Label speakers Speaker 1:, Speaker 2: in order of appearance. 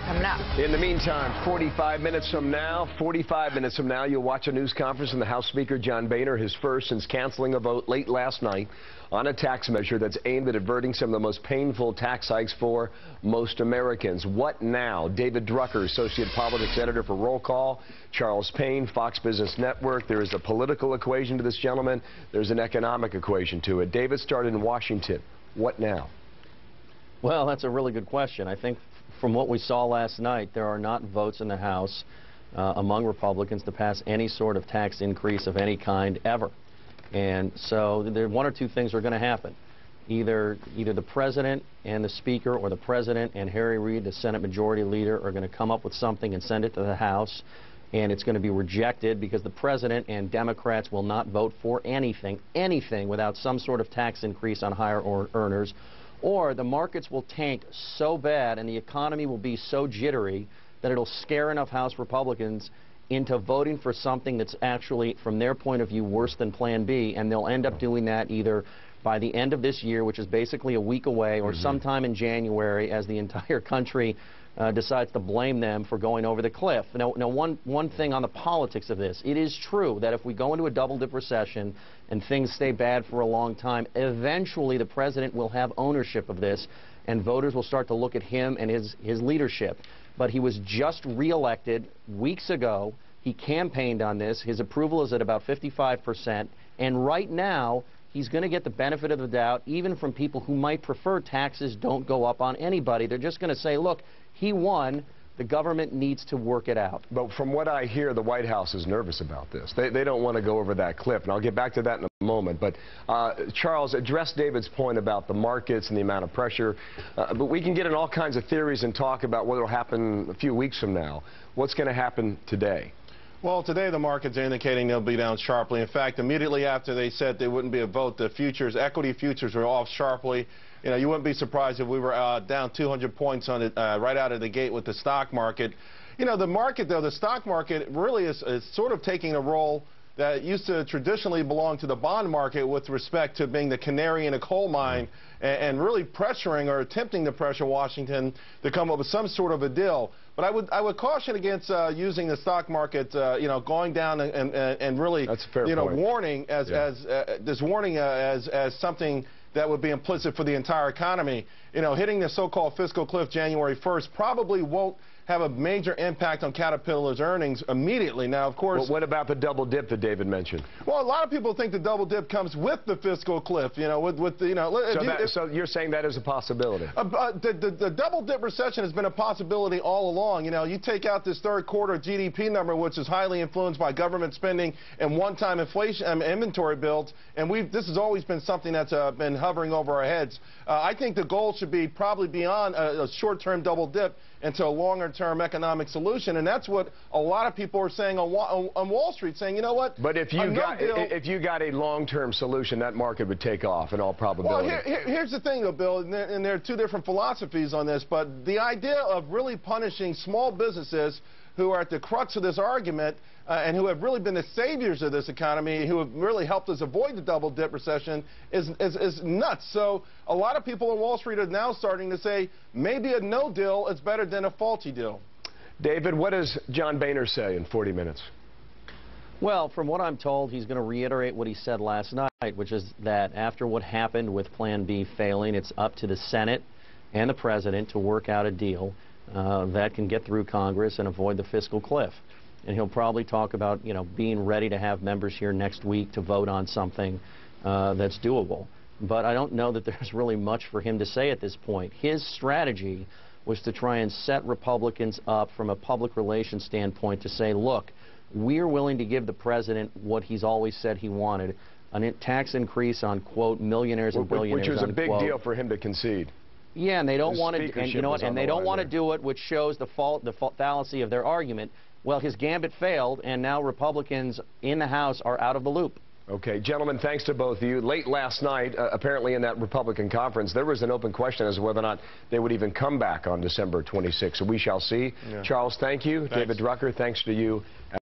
Speaker 1: coming up.
Speaker 2: In the meantime, 45 minutes from now, you'll watch a news conference from the House Speaker, John Boehner, his first since canceling a vote late last night on a tax measure that's aimed at averting some of the most painful tax hikes for most Americans. What now? David Drucker, Associate Politics Editor for Roll Call. Charles Payne, Fox Business Network. There is a political equation to this, gentleman. There's an economic equation to it. David started in Washington. What now?
Speaker 3: Well, that's a really good question. I think from what we saw last night, there are not votes in the House among Republicans to pass any sort of tax increase of any kind ever. And so there one or two things are going to happen. Either the President and the Speaker, or the President and Harry Reid, the Senate Majority Leader, are going to come up with something and send it to the House, and it's going to be rejected because the President and Democrats will not vote for anything without some sort of tax increase on higher earners. Or the markets will tank so bad and the economy will be so jittery that it'll scare enough House Republicans into voting for something that's actually, from their point of view, worse than Plan B, and they'll end up doing that either by the end of this year, which is basically a week away, or sometime in January as the entire country decides to blame them for going over the cliff. Now one thing on the politics of this, it is true that if we go into a double-dip recession and things stay bad for a long time, eventually the President will have ownership of this, and voters will start to look at him and his leadership. But he was just re-elected weeks ago. He campaigned on this. His approval is at about 55%, and right now he's going to get the benefit of the doubt, even from people who might prefer taxes don't go up on anybody. They're just going to say, look, he won. The government needs to work it out.
Speaker 2: But from what I hear, the White House is nervous about this. They don't want to go over that cliff, and I'll get back to that in a moment. But Charles, address David's point about the markets and the amount of pressure. But we can get in all kinds of theories and talk about what will happen a few weeks from now. What's going to happen today?
Speaker 4: Well, today the market's indicating they'll be down sharply. In fact, immediately after they said there wouldn't be a vote, the futures, equity futures, were off sharply. You know, you wouldn't be surprised if we were down 200 points on it right out of the gate with the stock market. You know, the market, though, the stock market really is sort of taking a role that used to traditionally belong to the bond market with respect to being the canary in a coal mine and really pressuring or attempting to pressure Washington to come up with some sort of a deal. But I would caution against using the stock market, you know, going down and really,
Speaker 2: that's a fair point.
Speaker 4: Warning as something that would be implicit for the entire economy. You know, hitting the so-called fiscal cliff January 1st probably won't have a major impact on Caterpillar's earnings immediately. Now, of course...
Speaker 2: Well, what about the double dip that David mentioned?
Speaker 4: Well, a lot of people think the double dip comes with the fiscal cliff, you know, with the, you know...
Speaker 2: So you're saying that is a possibility?
Speaker 4: The double dip recession has been a possibility all along. You know, you take out this third quarter GDP number, which is highly influenced by government spending and one-time inflation inventory builds, and this has always been something that's been hovering over our heads. I think the goal should be probably beyond a short-term double dip into a longer-term economic solution, and that's what a lot of people are saying on Wall Street, saying, you know what?
Speaker 2: But if you got a long-term solution, that market would take off in all probability.
Speaker 4: Well, here's the thing, though, Bill, and there are two different philosophies on this, but the idea of really punishing small businesses who are at the crux of this argument and who have really been the saviors of this economy, who have really helped us avoid the double dip recession, is nuts. So a lot of people on Wall Street are now starting to say maybe a no deal is better than a faulty deal.
Speaker 2: David, what does John Boehner say in 40 minutes?
Speaker 3: Well, from what I'm told, he's going to reiterate what he said last night, which is that after what happened with Plan B failing, it's up to the Senate and the President to work out a deal that can get through Congress and avoid the fiscal cliff. And he'll probably talk about, you know, being ready to have members here next week to vote on something that's doable. But I don't know that there's really much for him to say at this point. His strategy was to try and set Republicans up from a public relations standpoint to say, look, we're willing to give the President what he's always said he wanted, a tax increase on, quote, millionaires and billionaires,
Speaker 2: which was a big
Speaker 3: unquote.
Speaker 2: Deal for him to concede.
Speaker 3: Yeah, and they don't want to, and you know what, and they don't want to do it, which shows the fallacy of their argument. Well, his gambit failed, and now Republicans in the House are out of the loop.
Speaker 2: Okay, gentlemen, thanks to both of you. Late last night, apparently in that Republican conference, there was an open question as to whether or not they would even come back on December 26th. So we shall see. Yeah. Charles, thank you. Thanks. David Drucker, thanks to you.